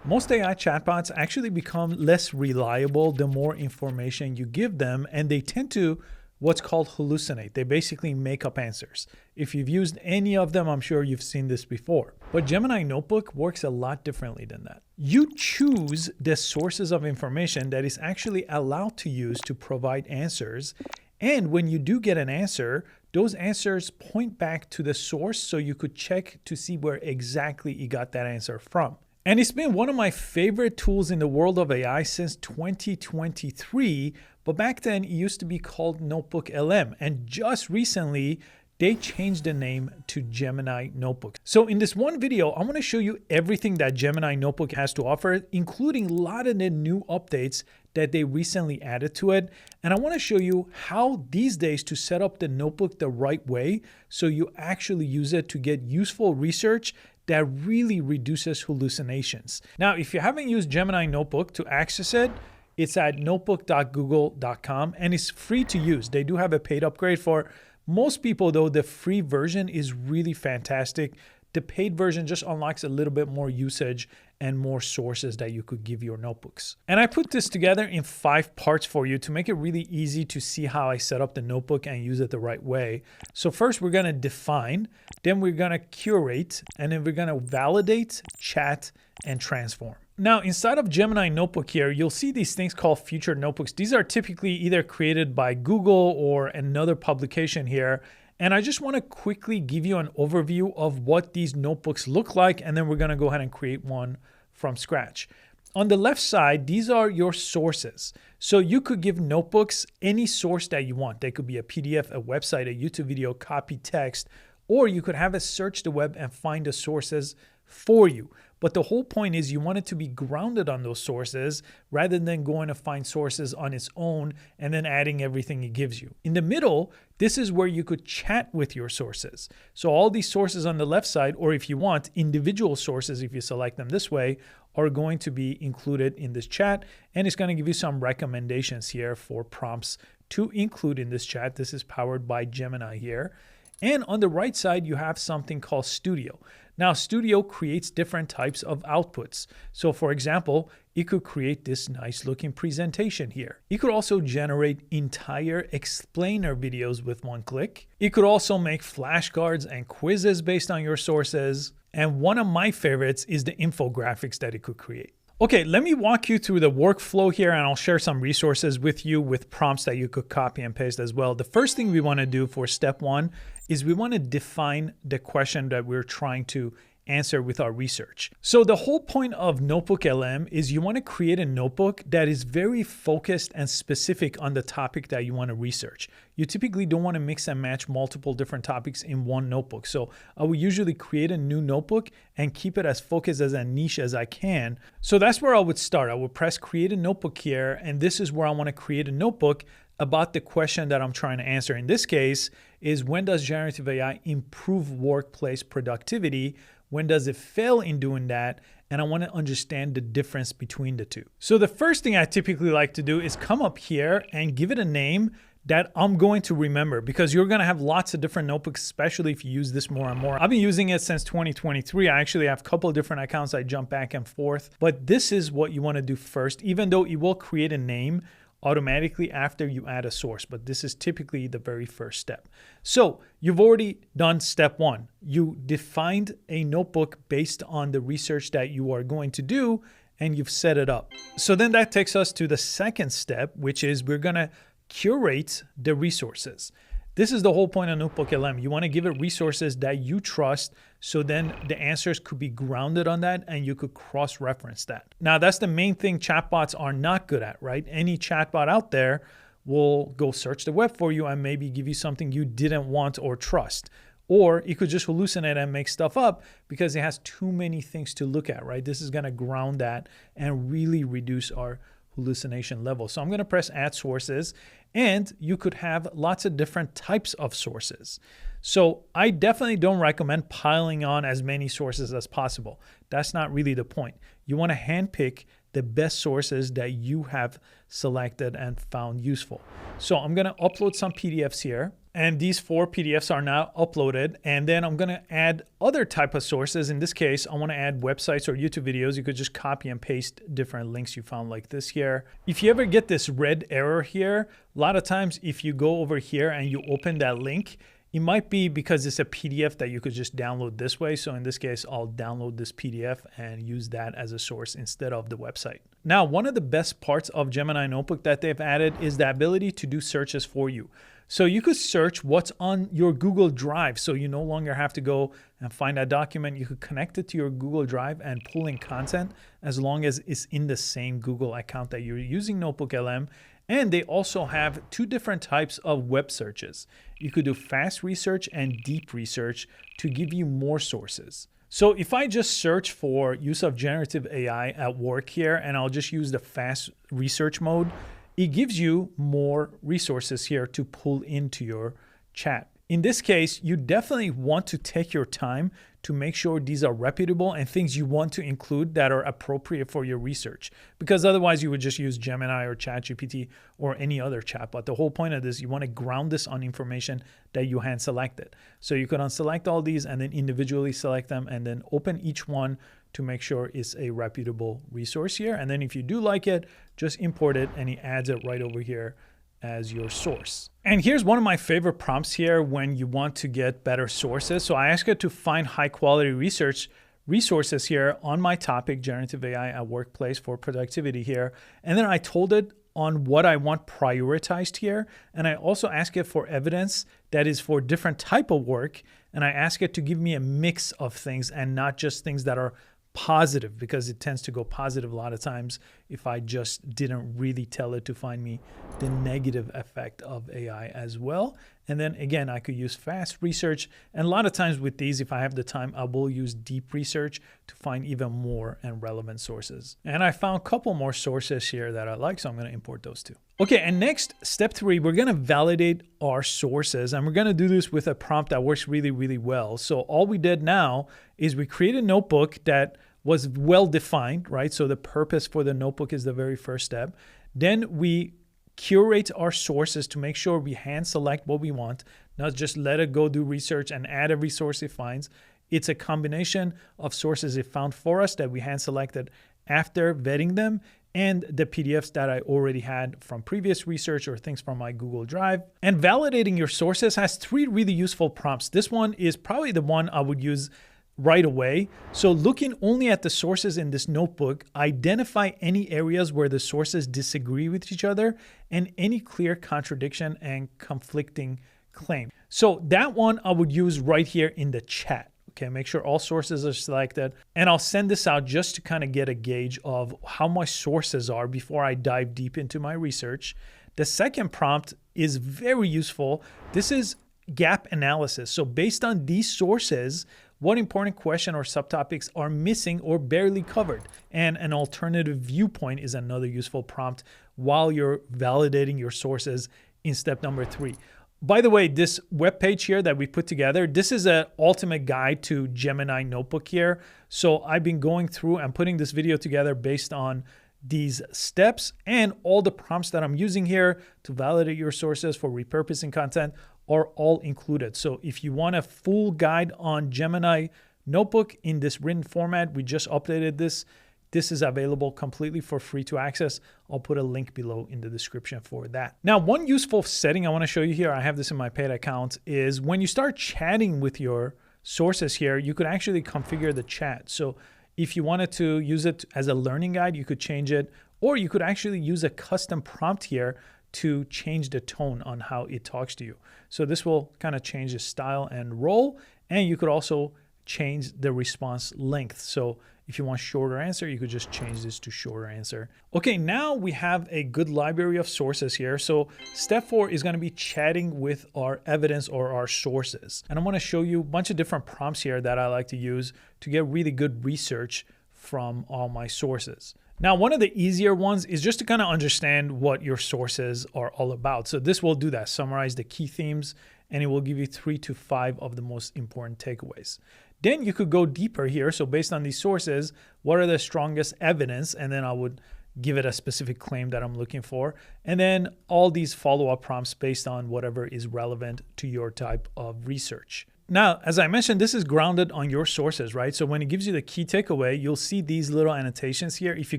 Most AI chatbots actually become less reliable the more information you give them, and they tend to what's called hallucinate. They basically make up answers. If you've used any of them, I'm sure you've seen this before. But Gemini Notebook works a lot differently than that. You choose the sources of information that is actually allowed to use to provide answers. And when you do get an answer, those answers point back to the source so you could check to see where exactly you got that answer from. And it's been one of my favorite tools in the world of AI since 2023, but back then it used to be called NotebookLM, and just recently they changed the name to Gemini Notebook. So in this one video, I want to show you everything that Gemini Notebook has to offer, including a lot of the new updates that they recently added to it. And I want to show you how these days to set up the notebook the right way so you actually use it to get useful research that really reduces hallucinations. Now, if you haven't used Gemini Notebook, to access it, it's at notebook.google.com and it's free to use. They do have a paid upgrade for most people though. The free version is really fantastic. The paid version just unlocks a little bit more usage and more sources that you could give your notebooks. And I put this together in 5 parts for you to make it really easy to see how I set up the notebook and use it the right way. So first we're gonna define, then we're gonna curate, and then we're gonna validate, chat, and transform. Now, inside of Gemini Notebook here, you'll see these things called featured notebooks. These are typically either created by Google or another publication here. And I just want to quickly give you an overview of what these notebooks look like, and then we're going to go ahead and create one from scratch. On the left side, these are your sources. So you could give notebooks any source that you want. They could be a PDF, a website, a YouTube video, copy text, or you could have it search the web and find the sources for you. But the whole point is you want it to be grounded on those sources rather than going to find sources on its own and then adding everything it gives you. In the middle, this is where you could chat with your sources. So all these sources on the left side, or if you want, individual sources, if you select them this way, are going to be included in this chat. And it's going to give you some recommendations here for prompts to include in this chat. This is powered by Gemini here. And on the right side, you have something called Studio. Now, Studio creates different types of outputs. So for example, it could create this nice looking presentation here. It could also generate entire explainer videos with one click. It could also make flashcards and quizzes based on your sources. And one of my favorites is the infographics that it could create. Okay, let me walk you through the workflow here, and I'll share some resources with you with prompts that you could copy and paste as well. The first thing we want to do for step 1 is we want to define the question that we're trying to answer with our research. So the whole point of NotebookLM is you want to create a notebook that is very focused and specific on the topic that you want to research. You typically don't want to mix and match multiple different topics in one notebook. So I will usually create a new notebook and keep it as focused as a niche as I can. So that's where I would start. I would press create a notebook here, and this is where I want to create a notebook about the question that I'm trying to answer. In this case is, when does generative AI improve workplace productivity? When does it fail in doing that? And I want to understand the difference between the two. So the first thing I typically like to do is come up here and give it a name that I'm going to remember, because you're going to have lots of different notebooks, especially if you use this more and more. I've been using it since 2023. I actually have a couple of different accounts. I jump back and forth, but this is what you want to do first, even though it will create a name automatically after you add a source, but this is typically the very first step. So you've already done step 1. You defined a notebook based on the research that you are going to do, and you've set it up. So then that takes us to the second step, which is we're gonna curate the resources. This is the whole point of NotebookLM. You want to give it resources that you trust, so then the answers could be grounded on that and you could cross-reference that. Now, that's the main thing chatbots are not good at, right? Any chatbot out there will go search the web for you and maybe give you something you didn't want or trust. Or it could just hallucinate and make stuff up because it has too many things to look at, right? This is going to ground that and really reduce our hallucination level. So I'm going to press add sources, and you could have lots of different types of sources. So I definitely don't recommend piling on as many sources as possible. That's not really the point. You want to handpick the best sources that you have selected and found useful. So I'm going to upload some PDFs here. And these 4 PDFs are now uploaded. And then I'm going to add other type of sources. In this case, I want to add websites or YouTube videos. You could just copy and paste different links you found like this here. If you ever get this red error here, a lot of times if you go over here and you open that link, it might be because it's a PDF that you could just download this way. So in this case, I'll download this PDF and use that as a source instead of the website. Now, one of the best parts of Gemini Notebook that they've added is the ability to do searches for you. So you could search what's on your Google Drive. So you no longer have to go and find that document. You could connect it to your Google Drive and pull in content as long as it's in the same Google account that you're using NotebookLM. And they also have 2 different types of web searches. You could do fast research and deep research to give you more sources. So if I just search for use of generative AI at work here, and I'll just use the fast research mode, it gives you more resources here to pull into your chat. In this case, you definitely want to take your time to make sure these are reputable and things you want to include that are appropriate for your research. Because otherwise you would just use Gemini or ChatGPT or any other chatbot. The whole point of this, you want to ground this on information that you hand selected. So you could unselect all these and then individually select them and then open each one to make sure it's a reputable resource here. And then if you do like it, just import it and he adds it right over here as your source. And here's one of my favorite prompts here when you want to get better sources. So I ask it to find high quality resources here on my topic, generative AI at workplace for productivity here. And then I told it on what I want prioritized here. And I also ask it for evidence that is for different type of work. And I ask it to give me a mix of things and not just things that are positive, because it tends to go positive a lot of times if I just didn't really tell it to find me the negative effect of AI as well. And then again, I could use fast research. And a lot of times with these, if I have the time, I will use deep research to find even more and relevant sources. And I found a couple more sources here that I like, so I'm going to import those too. Okay, and next, step 3, we're going to validate our sources. And we're going to do this with a prompt that works really, really well. So all we did now is we created a notebook that was well defined, right? So the purpose for the notebook is the very first step. Then we curate our sources to make sure we hand select what we want, not just let it go do research and add every source it finds. It's a combination of sources it found for us that we hand selected after vetting them, and the PDFs that I already had from previous research or things from my Google Drive. And validating your sources has 3 really useful prompts. This one is probably the one I would use right away. So looking only at the sources in this notebook, identify any areas where the sources disagree with each other and any clear contradiction and conflicting claim. So that one I would use right here in the chat. Okay, make sure all sources are selected. And I'll send this out just to kind of get a gauge of how my sources are before I dive deep into my research. The second prompt is very useful. This is gap analysis. So based on these sources, what important question or subtopics are missing or barely covered? And an alternative viewpoint is another useful prompt while you're validating your sources in step number 3. By the way, this web page here that we put together, this is an ultimate guide to Gemini Notebook here. So I've been going through and putting this video together based on these steps, and all the prompts that I'm using here to validate your sources for repurposing content are all included. So if you want a full guide on Gemini Notebook in this written format, we just updated this. This is available completely for free to access. I'll put a link below in the description for that. Now, one useful setting I want to show you here, I have this in my paid account, is when you start chatting with your sources here, you could actually configure the chat. So if you wanted to use it as a learning guide, you could change it, or you could actually use a custom prompt here to change the tone on how it talks to you. So this will kind of change the style and role, and you could also change the response length. So if you want shorter answer, you could just change this to shorter answer. Okay, now we have a good library of sources here. So step 4 is going to be chatting with our evidence or our sources. And I'm going to show you a bunch of different prompts here that I like to use to get really good research from all my sources. Now, one of the easier ones is just to kind of understand what your sources are all about. So this will do that, summarize the key themes, and it will give you 3 to 5 of the most important takeaways. Then you could go deeper here. So based on these sources, what are the strongest evidence? And then I would give it a specific claim that I'm looking for, and then all these follow-up prompts based on whatever is relevant to your type of research. Now, as I mentioned, this is grounded on your sources, right? So when it gives you the key takeaway, you'll see these little annotations here. If you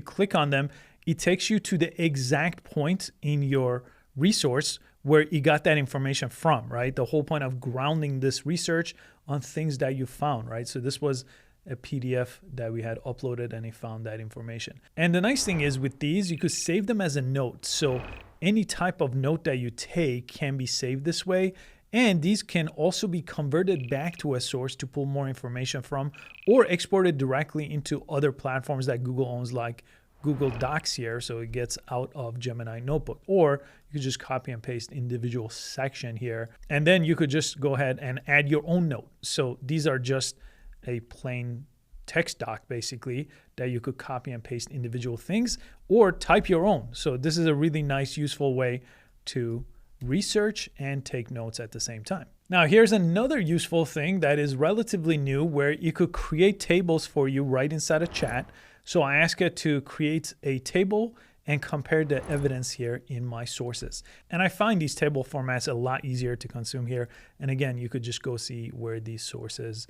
click on them, it takes you to the exact point in your resource where you got that information from, right? The whole point of grounding this research on things that you found, right? So this was a PDF that we had uploaded and it found that information. And the nice thing is with these, you could save them as a note. So any type of note that you take can be saved this way. And these can also be converted back to a source to pull more information from, or exported directly into other platforms that Google owns, like Google Docs here, so it gets out of Gemini Notebook. Or you could just copy and paste individual section here, and then you could just go ahead and add your own note. So these are just a plain text doc basically that you could copy and paste individual things or type your own. So this is a really nice, useful way to research and take notes at the same time. Now, here's another useful thing that is relatively new where you could create tables for you right inside a chat. So I ask it to create a table and compare the evidence here in my sources. And I find these table formats a lot easier to consume here. And again, you could just go see where these sources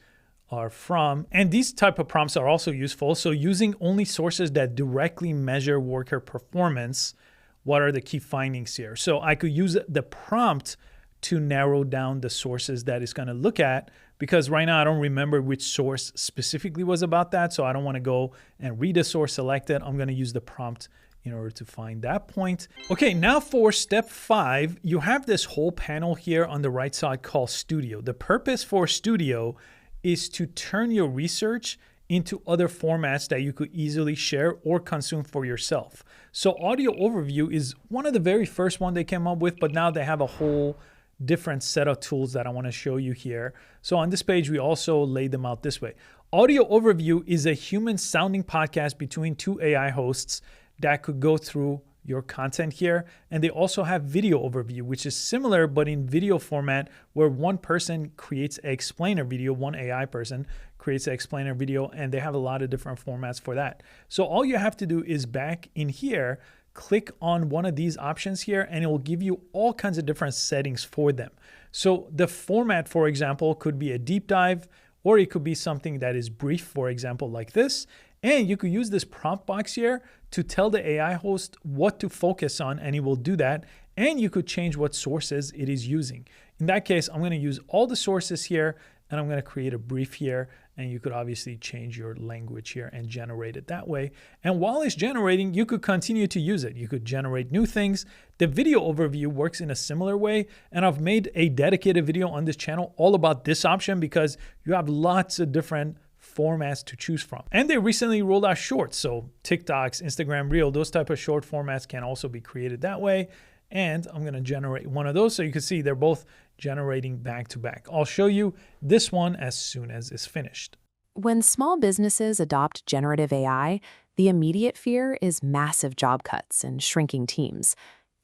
are from. And these type of prompts are also useful. So using only sources that directly measure worker performance, what are the key findings here? So I could use the prompt to narrow down the sources that it's going to look at, because right now I don't remember which source specifically was about that. So I don't want to go and read a source selected. I'm going to use the prompt in order to find that point. Okay, now for step 5, you have this whole panel here on the right side called Studio. The purpose for Studio is to turn your research into other formats that you could easily share or consume for yourself. So audio overview is one of the very first one they came up with, but now they have a whole different set of tools that I want to show you here. So on this page, we also laid them out this way. Audio overview is a human sounding podcast between two AI hosts that could go through your content here. And they also have video overview, which is similar, but in video format, where one person creates an explainer video, one AI person creates an explainer video, and they have a lot of different formats for that. So all you have to do is back in here, click on one of these options here, and it will give you all kinds of different settings for them. So the format, for example, could be a deep dive, or it could be something that is brief, for example, like this. And you could use this prompt box here to tell the AI host what to focus on, and it will do that. And you could change what sources it is using. In that case, I'm going to use all the sources here, and I'm going to create a brief here. And you could obviously change your language here and generate it that way. And while it's generating, you could continue to use it. You could generate new things. The video overview works in a similar way. And I've made a dedicated video on this channel all about this option, because you have lots of different formats to choose from. And they recently rolled out shorts. So TikToks, Instagram Reel, those type of short formats can also be created that way. And I'm going to generate one of those. So you can see they're both generating back to back. I'll show you this one as soon as it's finished. When small businesses adopt generative AI, the immediate fear is massive job cuts and shrinking teams.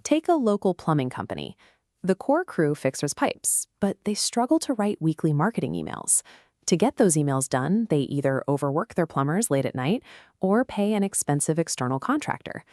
Take a local plumbing company. The core crew fixes pipes, but they struggle to write weekly marketing emails. To get those emails done, they either overwork their plumbers late at night or pay an expensive external contractor.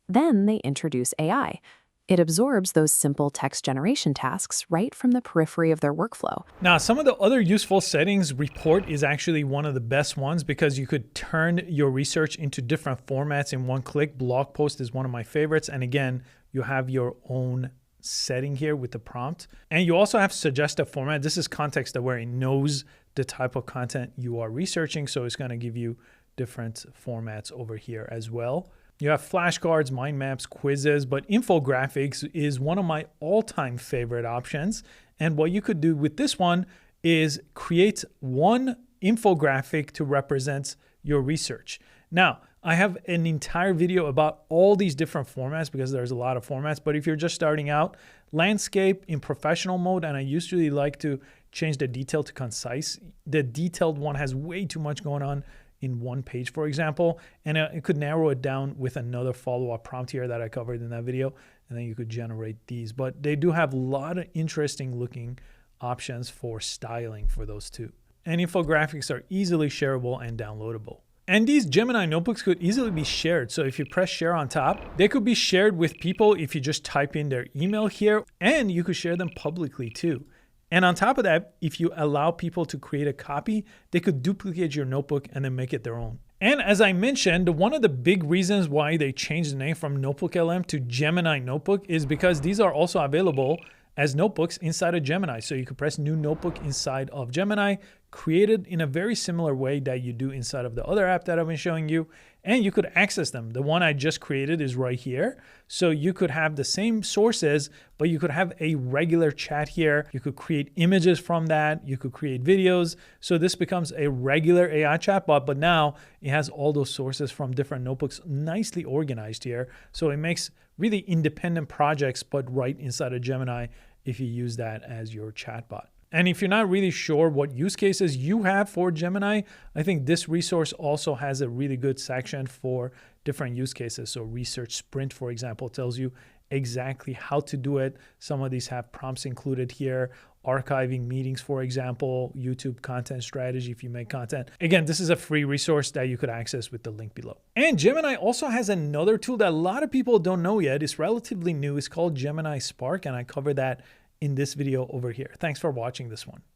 Then they introduce AI. It absorbs those simple text generation tasks right from the periphery of their workflow. Now, some of the other useful settings, report is actually one of the best ones, because you could turn your research into different formats in one click. Blog post is one of my favorites. And again, you have your own setting here with the prompt. And you also have suggestive format. This is context aware. It knows the type of content you are researching. So it's going to give you different formats over here as well. You have flashcards, mind maps, quizzes, but infographics is one of my all-time favorite options. And what you could do with this one is create one infographic to represent your research. Now, I have an entire video about all these different formats, because there's a lot of formats. But if you're just starting out, landscape in professional mode, and I usually like to change the detail to concise. The detailed one has way too much going on in one page, for example, and it could narrow it down with another follow-up prompt here that I covered in that video, and then you could generate these. But they do have a lot of interesting looking options for styling for those two. And infographics are easily shareable and downloadable. And these Gemini notebooks could easily be shared. So if you press share on top, they could be shared with people if you just type in their email here, and you could share them publicly too. And on top of that, if you allow people to create a copy, they could duplicate your notebook and then make it their own. And as I mentioned, one of the big reasons why they changed the name from NotebookLM to Gemini Notebook is because these are also available as notebooks inside of Gemini. So you could press new notebook inside of Gemini, created in a very similar way that you do inside of the other app that I've been showing you, and you could access them. The one I just created is right here. So you could have the same sources, but you could have a regular chat here. You could create images from that. You could create videos. So this becomes a regular AI chatbot, but now it has all those sources from different notebooks nicely organized here. So it makes really independent projects, but right inside of Gemini if you use that as your chatbot. And if you're not really sure what use cases you have for Gemini, I think this resource also has a really good section for different use cases. So Research Sprint, for example, tells you exactly how to do it. Some of these have prompts included here. Archiving meetings, for example, YouTube content strategy if you make content. Again, this is a free resource that you could access with the link below. And Gemini also has another tool that a lot of people don't know yet. It's relatively new. It's called Gemini Spark, and I cover that in this video over here. Thanks for watching this one.